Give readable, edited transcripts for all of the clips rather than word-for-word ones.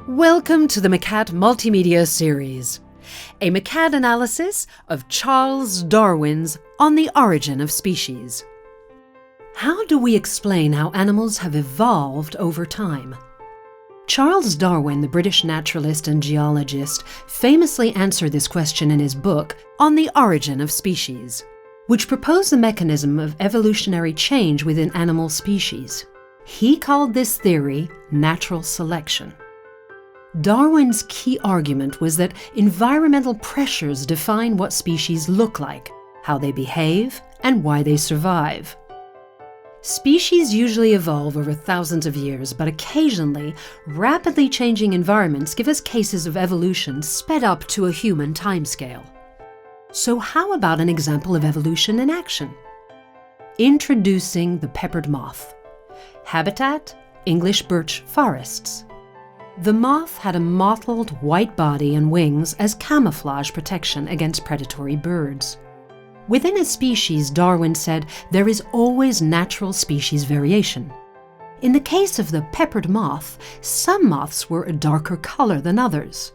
Welcome to the Macat multimedia series, a Macat analysis of Charles Darwin's On the Origin of Species. How do we explain how animals have evolved over time? Charles Darwin, the British naturalist and geologist, famously answered this question in his book On the Origin of Species, which proposed the mechanism of evolutionary change within animal species. He called this theory natural selection. Darwin's key argument was that environmental pressures define what species look like, how they behave, and why they survive. Species usually evolve over thousands of years, but occasionally, rapidly changing environments give us cases of evolution sped up to a human timescale. So how about an example of evolution in action? Introducing the peppered moth. Habitat: English birch forests. The moth had a mottled white body and wings as camouflage protection against predatory birds. Within a species, Darwin said, there is always natural species variation. In the case of the peppered moth, some moths were a darker color than others.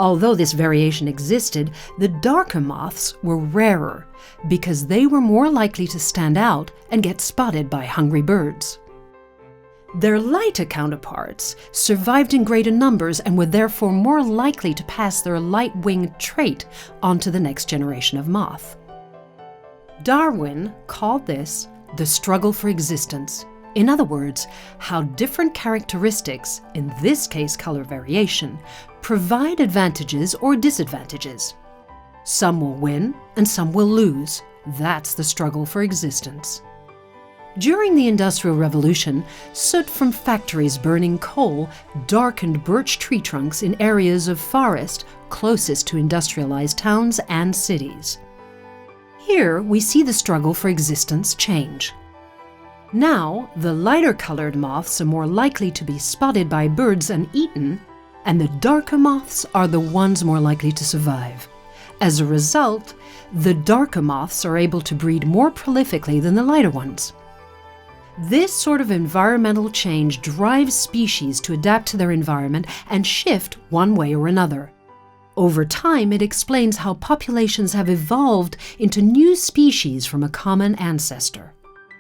Although this variation existed, the darker moths were rarer because they were more likely to stand out and get spotted by hungry birds. Their lighter counterparts survived in greater numbers and were therefore more likely to pass their light-winged trait onto the next generation of moth. Darwin called this the struggle for existence. In other words, how different characteristics, in this case color variation, provide advantages or disadvantages. Some will win and some will lose. That's the struggle for existence. During the Industrial Revolution, soot from factories burning coal darkened birch tree trunks in areas of forest closest to industrialized towns and cities. Here we see the struggle for existence change. Now, the lighter-colored moths are more likely to be spotted by birds and eaten, and the darker moths are the ones more likely to survive. As a result, the darker moths are able to breed more prolifically than the lighter ones. This sort of environmental change drives species to adapt to their environment and shift one way or another. Over time, it explains how populations have evolved into new species from a common ancestor.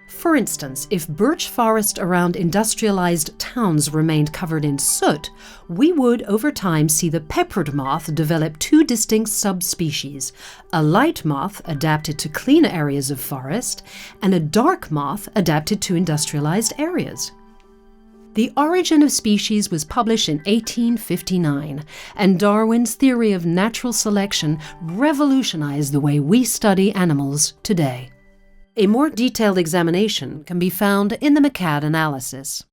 For instance, if birch forest around industrialized towns remained covered in soot, we would, over time, see the peppered moth develop two distinct subspecies: a light moth adapted to cleaner areas of forest, and a dark moth adapted to industrialized areas. The Origin of Species was published in 1859, and Darwin's theory of natural selection revolutionized the way we study animals today. A more detailed examination can be found in the Macat analysis.